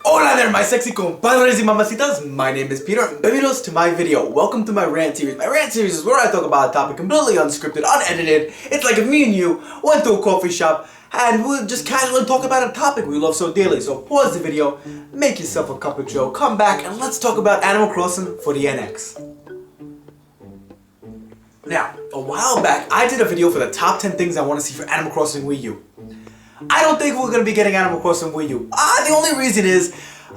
Hola there, my sexy compadres y mamacitas. My name is Peter. Bienvenidos to my video. Welcome to my rant series. My rant series is where I talk about a topic completely unscripted, unedited. It's like if me and you went to a coffee shop and we'll just casually talk about a topic we love so dearly. So pause the video, make yourself a cup of joe, come back, and let's talk about Animal Crossing for the NX. Now, a while back, I did a video for the top 10 things I want to see for Animal Crossing Wii U. I don't think we're going to be getting Animal Crossing Wii U. The only reason is,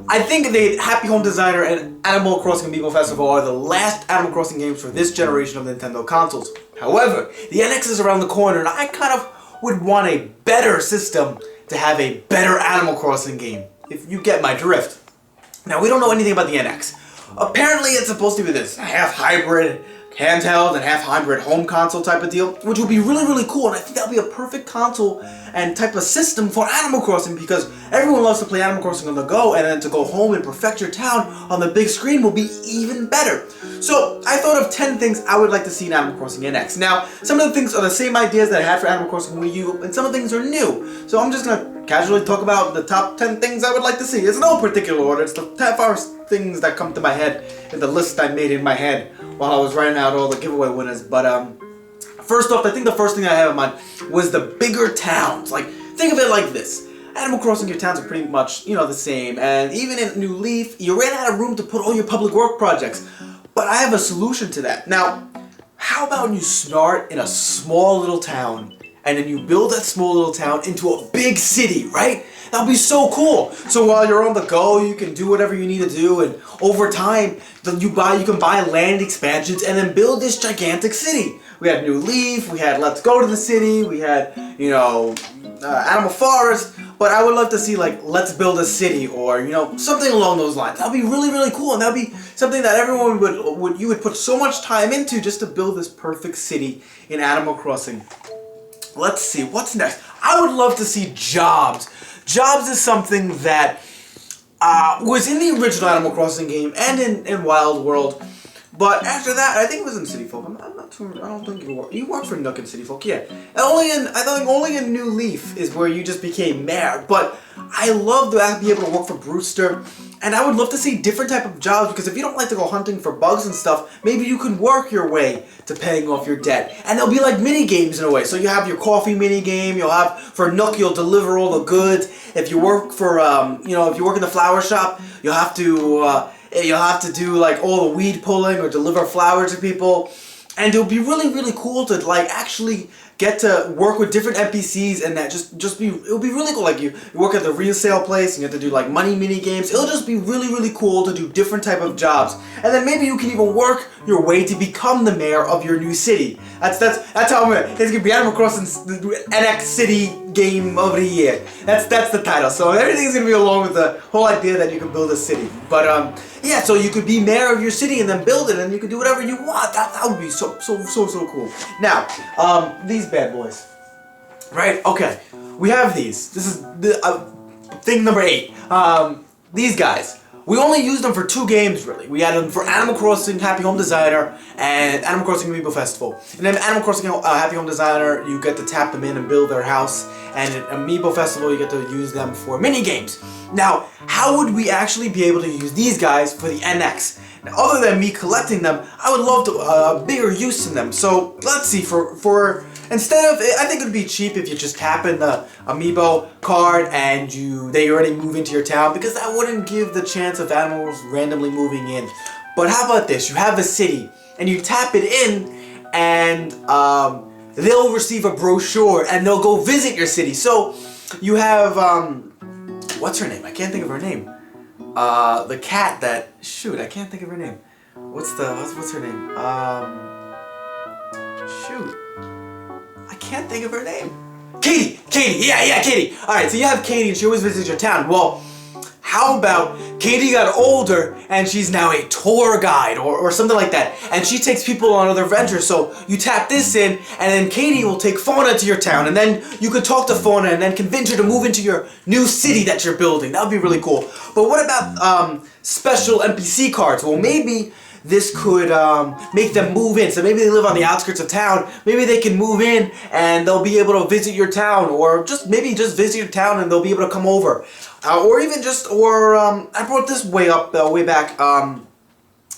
I think the Happy Home Designer and Animal Crossing Amiibo Festival are the last Animal Crossing games for this generation of Nintendo consoles. However, the NX is around the corner and I kind of would want a better system to have a better Animal Crossing game, if you get my drift. Now, we don't know anything about the NX. Apparently, it's supposed to be this half hybrid handheld and half hybrid home console type of deal, which would be really cool, and I think that would be a perfect console and type of system for Animal Crossing, because everyone loves to play Animal Crossing on the go, and then to go home and perfect your town on the big screen will be even better. So I thought of 10 things I would like to see in Animal Crossing NX. Now, some of the things are the same ideas that I had for Animal Crossing Wii U, and some of the things are new. So I'm just gonna casually talk about the top 10 things I would like to see. It's no particular order, it's the 10 first things that come to my head in the list I made in my head while I was writing out all the giveaway winners. But first off, I think the first thing I had in mind was the bigger towns. Like, think of it like this. Animal Crossing, your towns are pretty much, the same. And even in New Leaf, you ran out of room to put all your public work projects. But I have a solution to that. Now, how about you start in a small little town, and then you build that small little town into a big city, right? That'll be so cool. So while you're on the go, you can do whatever you need to do, and over time, you can buy land expansions and then build this gigantic city. We had New Leaf, we had Let's Go to the City, we had, Animal Forest, but I would love to see, like, Let's Build a City, or, something along those lines. That'd be really cool, and that'd be something that everyone would put so much time into just to build this perfect city in Animal Crossing. Let's see, what's next? I would love to see jobs. Jobs is something that was in the original Animal Crossing game and in Wild World. But after that, I think it was in City Folk. I'm not sure. I don't think you worked for Nook in City Folk, yeah. And I think only in New Leaf is where you just became mayor. But I love to be able to work for Brewster. And I would love to see different type of jobs, because if you don't like to go hunting for bugs and stuff, maybe you can work your way to paying off your debt. And they'll be like mini games in a way. So you have your coffee mini game. You'll have for Nook, you'll deliver all the goods. If you work for if you work in the flower shop, you'll have to do like all the weed pulling or deliver flowers to people. And it'll be really cool to like actually get to work with different MPCs, and that it'll be really cool. Like you work at the resale place and you have to do like money mini games. It'll just be really cool to do different type of jobs. And then maybe you can even work your way to become the mayor of your new city. That's how I'm gonna. It's gonna be Animal Crossing NX City Game of the Year. That's the title. So everything's gonna be along with the whole idea that you can build a city. But yeah, so you could be mayor of your city and then build it, and you could do whatever you want. That would be so cool. Now, these bad boys, right? Okay, we have these. This is thing number 8. These guys. We only used them for 2 games, really. We had them for Animal Crossing Happy Home Designer and Animal Crossing Amiibo Festival. And then Animal Crossing Happy Home Designer, you get to tap them in and build their house. And at Amiibo Festival, you get to use them for mini games. Now, how would we actually be able to use these guys for the NX? Now, other than me collecting them, I would love to bigger use in them. So let's see, instead of, I think it would be cheap if you just tap in the Amiibo card and they already move into your town, because that wouldn't give the chance of animals randomly moving in. But how about this? You have a city and you tap it in, and they'll receive a brochure and they'll go visit your city. So you have what's her name? I can't think of her name. The cat that I can't think of her name. What's her name? I can't think of her name. Katie! Yeah, Katie! Alright, so you have Katie and she always visits your town. Well, how about Katie got older and she's now a tour guide or something like that, and she takes people on other ventures. So you tap this in, and then Katie will take Fauna to your town, and then you could talk to Fauna and then convince her to move into your new city that you're building. That would be really cool. But what about special NPC cards? Well, maybe this could make them move in. So maybe they live on the outskirts of town. Maybe they can move in and they'll be able to visit your town, or just visit your town and they'll be able to come over. Or even just, I brought this way back,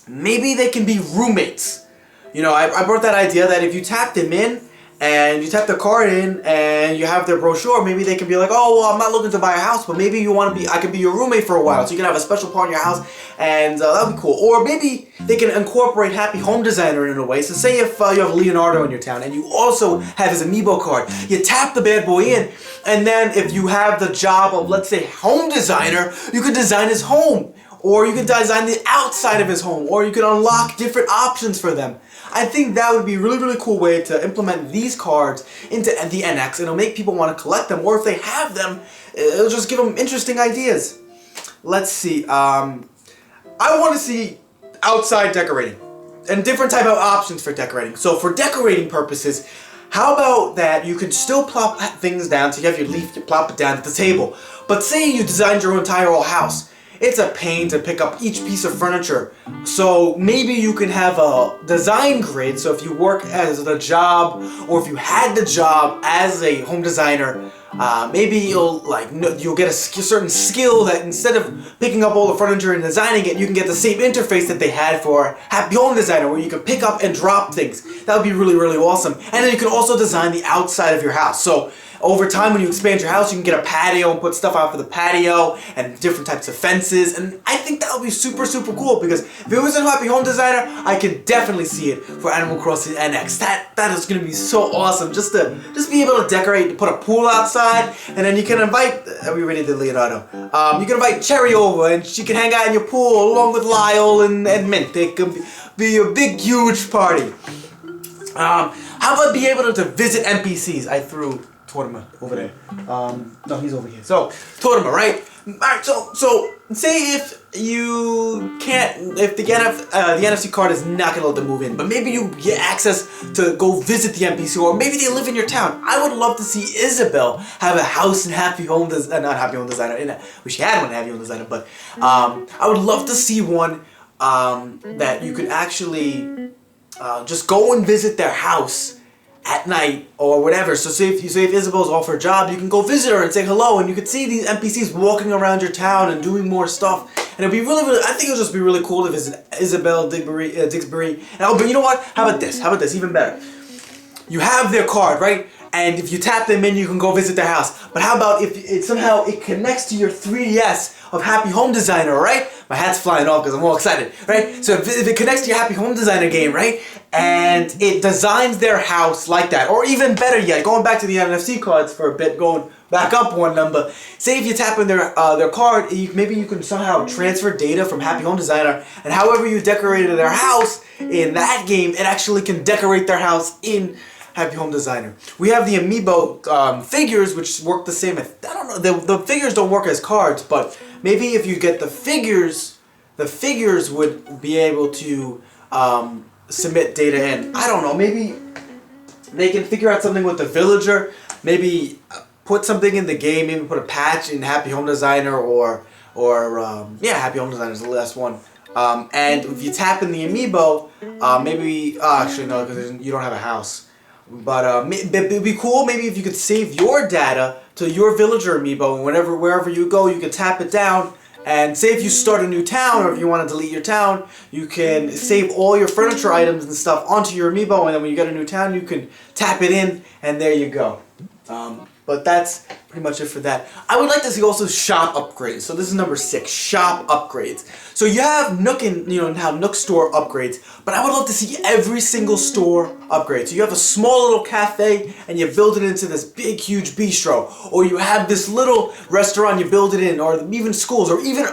maybe they can be roommates. You know, I brought that idea that if you tap them in, and you tap their card in, and you have their brochure, maybe they can be like, oh, well, I'm not looking to buy a house, but maybe you want to be, I could be your roommate for a while, so you can have a special part in your house, and that would be cool. Or maybe they can incorporate Happy Home Designer in a way. So say if you have Leonardo in your town, and you also have his Amiibo card, you tap the bad boy in, and then if you have the job of, let's say, home designer, you could design his home. Or you could design the outside of his home, or you could unlock different options for them. I think that would be a really, really cool way to implement these cards into the NX, and it'll make people want to collect them, or if they have them, it'll just give them interesting ideas. Let's see, I want to see outside decorating, and different type of options for decorating. So for decorating purposes, how about that you can still plop things down, so you have your leaf, you plop it down at the table, but say you designed your entire whole house. It's a pain to pick up each piece of furniture. So maybe you can have a design grid. So if you work as the job, or if you had the job as a home designer, maybe you'll get a certain skill that instead of picking up all the furniture and designing it, you can get the same interface that they had for Happy Home Designer, where you can pick up and drop things. That would be really, really awesome. And then you can also design the outside of your house. So over time, when you expand your house, you can get a patio and put stuff out for the patio and different types of fences. And I think that would be super, super cool, because if it was in Happy Home Designer, I could definitely see it for Animal Crossing NX. That is going to be so awesome. Just be able to decorate, to put a pool outside, and then you can invite, we already did Leonardo, you can invite Cherry over, and she can hang out in your pool along with Lyle and Mint. It could be a big, huge party. How about be able to visit NPCs? I threw Tortima over there. No, he's over here. So, Tortima, right? Alright, so say if you can't, if the NFC card is not going to let them move in, but maybe you get access to go visit the NPC, or maybe they live in your town. I would love to see Isabelle have a house in Happy Home Designer, not Happy Home Designer, wish she had one in Happy Home Designer, but I would love to see one that you could actually just go and visit their house at night or whatever. So say if Isabelle's off her job, you can go visit her and say hello, and you could see these NPCs walking around your town and doing more stuff. And it'd be really, really, I think it'll just be really cool to visit Isabelle, Digsbury. And but you know what? How about this? How about this? Even better. You have their card, right? And if you tap them in, you can go visit their house. But how about if it somehow connects to your 3DS of Happy Home Designer, right? My hat's flying off because I'm all excited, right? So if it connects to your Happy Home Designer game, right? And it designs their house like that. Or even better yet, going back to the NFC cards for a bit, going back up one number. Say if you tap in their card, maybe you can somehow transfer data from Happy Home Designer, and however you decorated their house in that game, it actually can decorate their house in Happy Home Designer. We have the Amiibo figures, which work the same. I don't know, the figures don't work as cards, but maybe if you get the figures would be able to submit data in. I don't know, maybe they can figure out something with the villager, maybe put something in the game, maybe put a patch in Happy Home Designer, or Happy Home Designer is the last one. And if you tap in the Amiibo, maybe, actually no, because you don't have a house. But it'd be cool maybe if you could save your data to your villager Amiibo, and wherever you go, you can tap it down. And say if you start a new town, or if you want to delete your town, you can save all your furniture items and stuff onto your Amiibo, and then when you get a new town, you can tap it in, and there you go. But that's pretty much it for that. I would like to see also shop upgrades. So this is number 6, shop upgrades. So you have Nook and how Nook store upgrades, but I would love to see every single store upgrade. So you have a small little cafe and you build it into this big huge bistro, or you have this little restaurant, you build it in, or even schools, or even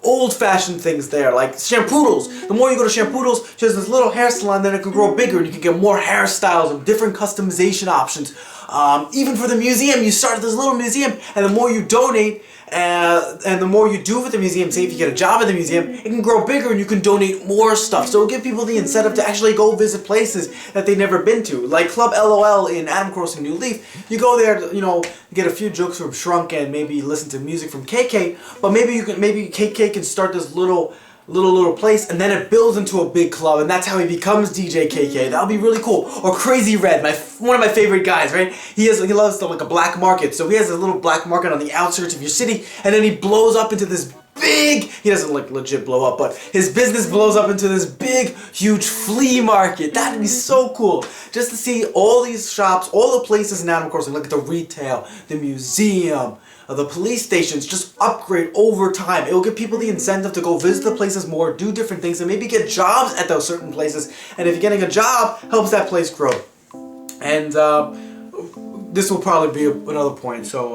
old-fashioned things there, like Shampoodles. The more you go to Shampoodles, she has this little hair salon, then it can grow bigger and you can get more hairstyles and different customization options. Even for the museum, you start this little museum, and the more you donate, and the more you do with the museum, say if you get a job at the museum, it can grow bigger and you can donate more stuff. So it'll give people the incentive to actually go visit places that they've never been to. Like Club LOL in Animal Crossing New Leaf. You go there, get a few jokes from Shrunk and maybe listen to music from KK, but maybe KK can start this little little place, and then it builds into a big club, and that's how he becomes DJ KK. That would be really cool. Or Crazy Red, one of my favorite guys, right? He loves like a black market, so he has a little black market on the outskirts of your city, and then he blows up into this big, he doesn't like legit blow up, but his business blows up into this big, huge flea market. That'd be so cool. Just to see all these shops, all the places in Animal Crossing, like the retail, the museum, the police stations, just upgrade over time. It will give people the incentive to go visit the places more, do different things, and maybe get jobs at those certain places. And if you're getting a job, helps that place grow. And this will probably be another point. So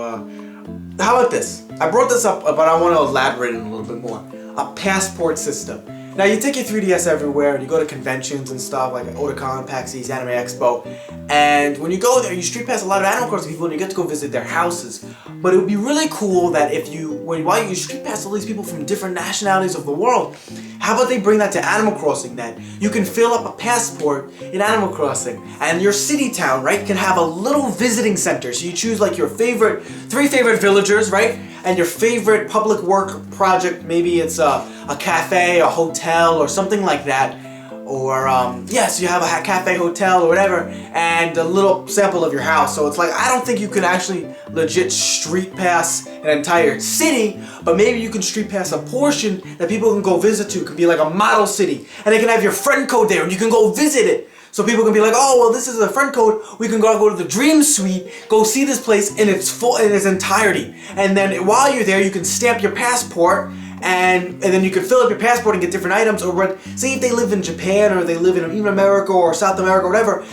how about this? I brought this up, but I want to elaborate on it a little bit more. A passport system. Now you take your 3DS everywhere, and you go to conventions and stuff like Otakon, PAX East, Anime Expo, and when you go there, you street pass a lot of Animal Crossing people, and you get to go visit their houses. But it would be really cool that while you street pass all these people from different nationalities of the world, how about they bring that to Animal Crossing then? You can fill up a passport in Animal Crossing, and your city town, right, can have a little visiting center. So you choose like your three favorite villagers, right? And your favorite public work project, maybe it's a cafe, a hotel, or something like that. Or, so you have a cafe, hotel, or whatever, and a little sample of your house. So it's like, I don't think you can actually legit street pass an entire city, but maybe you can street pass a portion that people can go visit to. It can be like a model city, and they can have your friend code there, and you can go visit it. So people can be like, oh, well, this is a friend code. We can go to the Dream Suite, go see this place in its entirety. And then while you're there, you can stamp your passport, and then you can fill up your passport and get different items. Or say if they live in Japan, or they live in even America or South America or whatever,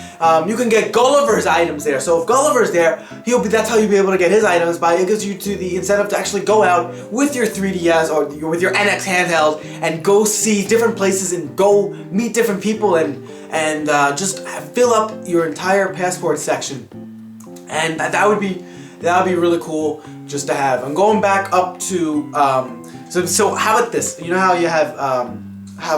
you can get Gulliver's items there. So if Gulliver's there, that's how you'll be able to get his items. It gives you the incentive to actually go out with your 3DS or with your NX handheld and go see different places and go meet different people and just fill up your entire passport section. And that would be really cool just to have. I'm going back up to so how about this? You know how you have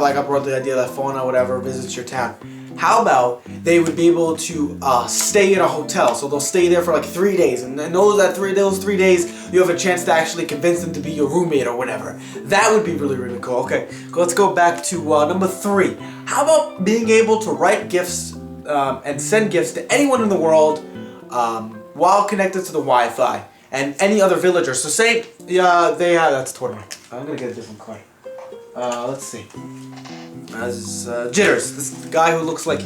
like I brought the idea that fauna or whatever visits your town. How about they would be able to stay in a hotel? So they'll stay there for like 3 days, and then those 3 days you have a chance to actually convince them to be your roommate or whatever. That would be really, really cool. Okay, let's go back to number 3. How about being able to write gifts and send gifts to anyone in the world while connected to the Wi-Fi and any other villager? So say they have, that's Tortoise. I'm gonna get a different card. Let's see. Jitters, this guy who looks like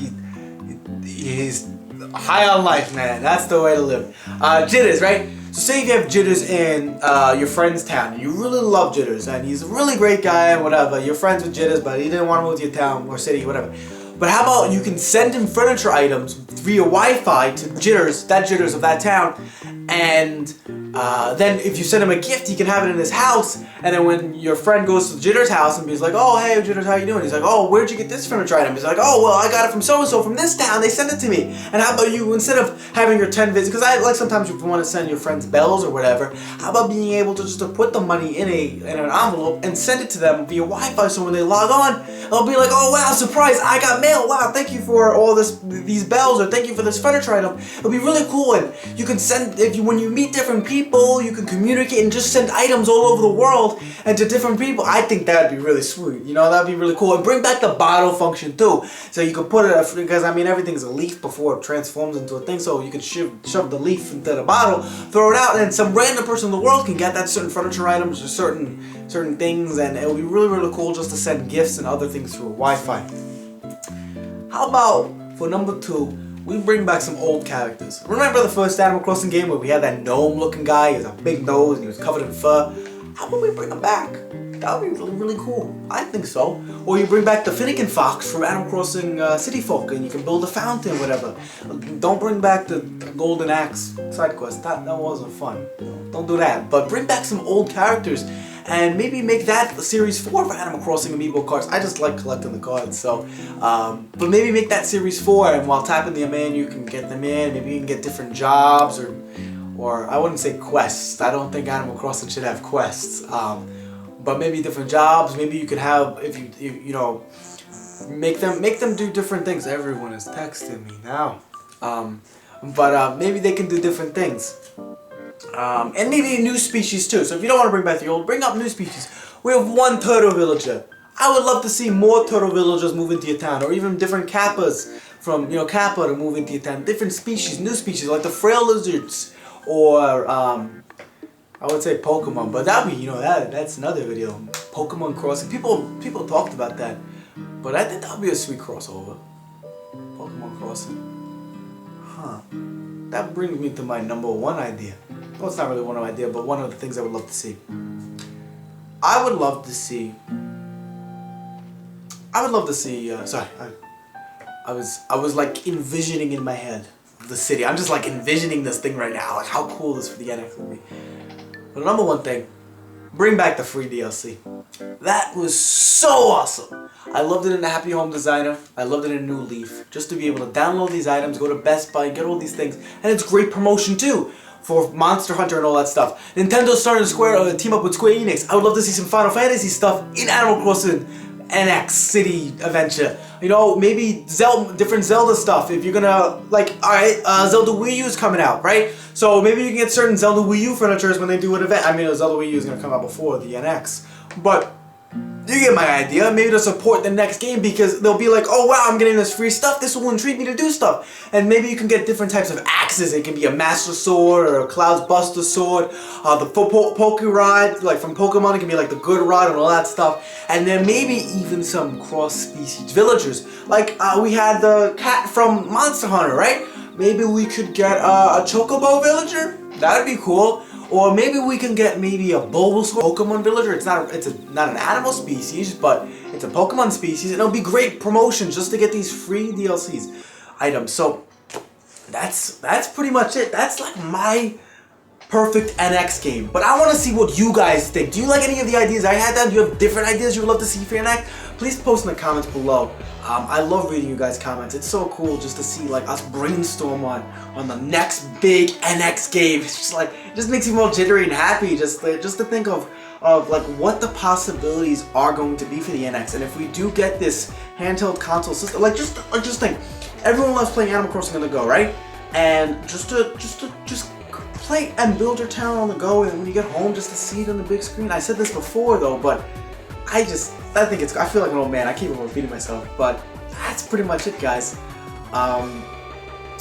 he's high on life, man. That's the way to live. Jitters, right? So say if you have Jitters in your friend's town, you really love Jitters, and he's a really great guy and whatever. You're friends with Jitters, but he didn't want to move to your town or city, whatever. But how about you can send him furniture items via Wi-Fi to Jitters of that town, and then if you send him a gift, he can have it in his house, and then when your friend goes to Jitters' house and he's like, oh, hey, Jitters, how you doing? He's like, oh, where'd you get this furniture item? He's like, oh, well, I got it from so-and-so from this town. They sent it to me. And how about you, instead of having your 10 visits, because I like sometimes you want to send your friends bells or whatever, how about being able to just to put the money in an envelope and send it to them via Wi-Fi, so when they log on, they'll be like, oh, wow, surprise, I got mail. Wow, thank you for all these bells, or thank you for this furniture item. It'll be really cool, and you can send, when you meet different people, you can communicate and just send items all over the world and to different people. I think that'd be really sweet. You know, that'd be really cool. And bring back the bottle function too. So you can put it, because I mean everything's a leaf before it transforms into a thing. So you can shove the leaf into the bottle, throw it out, and some random person in the world can get that certain furniture items or certain things, and it would be really, really cool just to send gifts and other things through Wi-Fi. How about for number 2? We bring back some old characters. Remember the first Animal Crossing game where we had that gnome-looking guy? He has a big nose and he was covered in fur. How about we bring him back? That would be really, really cool. I think so. Or you bring back the Finnegan Fox from Animal Crossing City Folk, and you can build a fountain, whatever. Don't bring back the Golden Axe side quest. That wasn't fun. Don't do that. But bring back some old characters, and maybe make that Series 4 for Animal Crossing Amiibo Cards. I just like collecting the cards, so, but maybe make that Series 4, and while tapping them in, you can get them in. Maybe you can get different jobs, or I wouldn't say quests. I don't think Animal Crossing should have quests, but maybe different jobs. Maybe you could have, if you know, make them do different things. Everyone is texting me now, but maybe they can do different things. And maybe new species too. So if you don't want to bring back the old, bring up new species. We have one turtle villager. I would love to see more turtle villagers move into your town, or even different kappas from, you know, kappa to move into your town. Different species, new species, like the frail lizards, or I would say Pokemon, but that'd be, you know, that's another video. Pokemon crossing. People talked about that, but I think that would be a sweet crossover. Pokemon crossing. Huh. That brings me to my number one idea. Well, it's not really one idea, but one of the things I would love to see. I would love to see. Sorry, I was like envisioning in my head the city. I'm just like envisioning this thing right now, like how cool this for the NX would be. But the number one thing, bring back the free DLC. That was so awesome. I loved it in the Happy Home Designer. I loved it in New Leaf. Just to be able to download these items, go to Best Buy, get all these things, and it's great promotion too for Monster Hunter and all that stuff. Nintendo's starting to team up with Square Enix. I would love to see some Final Fantasy stuff in Animal Crossing NX City Adventure. You know, maybe different Zelda stuff. If you're gonna, like, alright, Zelda Wii U is coming out, right? So maybe you can get certain Zelda Wii U furnitures when they do an event. I mean, Zelda Wii U is gonna come out before the NX. But you get my idea. Maybe to support the next game, because they'll be like, oh wow, I'm getting this free stuff. This will intrigue me to do stuff. And maybe you can get different types of axes. It can be a Master Sword or a Cloud's Buster Sword. The Poke Rod, like from Pokemon, it can be like the Good Rod and all that stuff. And then maybe even some cross-species villagers. Like we had the cat from Monster Hunter, right? Maybe we could get a Chocobo villager. That'd be cool. Or maybe we can get maybe a Bulbasaur Pokemon villager. It's not an animal species, but it's a Pokemon species, and it'll be great promotion just to get these free DLCs items. So that's pretty much it. That's like my perfect NX game. But I want to see what you guys think. Do you like any of the ideas I had? Do you have different ideas you would love to see for your NX? Please post in the comments below. I love reading you guys' comments. It's so cool just to see like us brainstorm on the next big NX game. It's just like, it just makes me more jittery and happy just to think of like what the possibilities are going to be for the NX. And if we do get this handheld console system, like just think, everyone loves playing Animal Crossing on the go, right? And just play and build your town on the go, and when you get home, just to see it on the big screen. I said this before though, but I feel like an old man. I keep on repeating myself, but that's pretty much it, guys.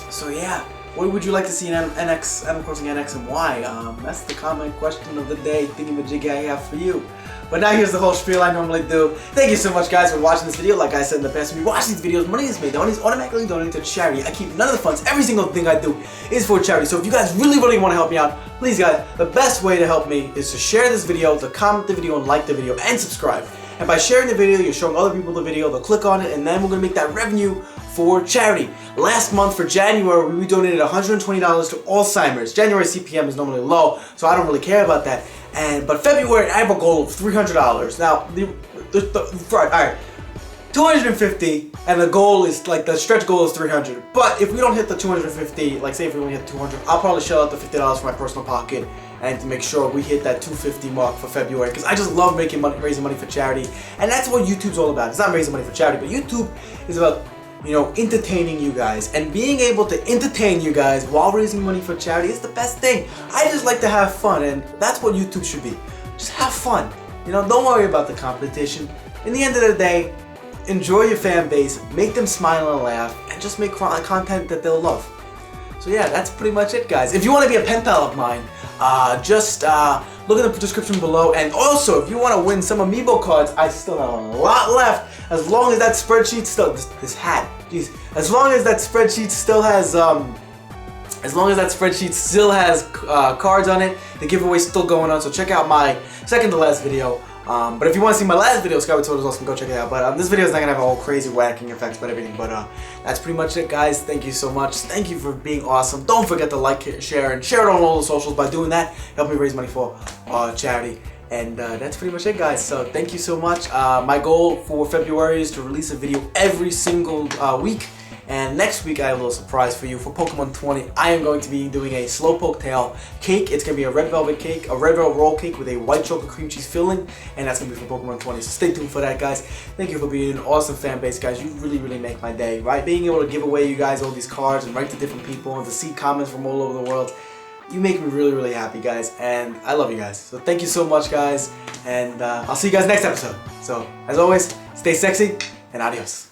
So yeah, what would you like to see in NX, Animal Crossing NX, and why? That's the comment question of the day, thingamajig I have for you. But now here's the whole spiel I normally do. Thank you so much, guys, for watching this video. Like I said in the past, when you watch these videos, money is made. The money is automatically donated to charity. I keep none of the funds. Every single thing I do is for charity. So if you guys really want to help me out, please, guys, the best way to help me is to share this video, to comment the video, and like the video, and subscribe. And by sharing the video, you're showing other people the video, they'll click on it, and then we're going to make that revenue for charity. Last month for January, we donated $120 to Alzheimer's. January CPM is normally low, so I don't really care about that. But February, I have a goal of $300. Now, alright, 250, and the goal is, like, the stretch goal is 300. But if we don't hit the 250, like say if we only hit 200, I'll probably shell out the $50 for my personal pocket, and to make sure we hit that 250 mark for February, because I just love making money, raising money for charity, and that's what YouTube's all about. It's not raising money for charity, but YouTube is about, you know, entertaining you guys, and being able to entertain you guys while raising money for charity is the best thing. I just like to have fun, and that's what YouTube should be. Just have fun. You know, don't worry about the competition. In the end of the day, enjoy your fan base, make them smile and laugh, and just make content that they'll love. So yeah, that's pretty much it, guys. If you want to be a pen pal of mine, just look in the description below. And also, if you want to win some Amiibo cards, I still have a lot left. As long as that spreadsheet still, this hat, jeez, as long as that spreadsheet still has, cards on it, the giveaway's still going on. So check out my second to last video. But if you want to see my last video, Skyward is awesome, go check it out. But this video is not going to have all crazy whacking effects but everything. But that's pretty much it, guys. Thank you so much. Thank you for being awesome. Don't forget to like, share, and share it on all the socials. By doing that, help me raise money for charity. And that's pretty much it, guys. So thank you so much. My goal for February is to release a video every single week. And next week I have a little surprise for you. For Pokemon 20, I am going to be doing a Slowpoke tail cake. It's going to be a red velvet cake, a red velvet roll cake with a white chocolate cream cheese filling. And that's going to be for Pokemon 20. So stay tuned for that, guys. Thank you for being an awesome fan base, guys. You really make my day, right? Being able to give away you guys all these cards and write to different people and to see comments from all over the world. You make me really, really happy, guys, and I love you guys. So thank you so much, guys, and I'll see you guys next episode. So, as always, stay sexy, and adios.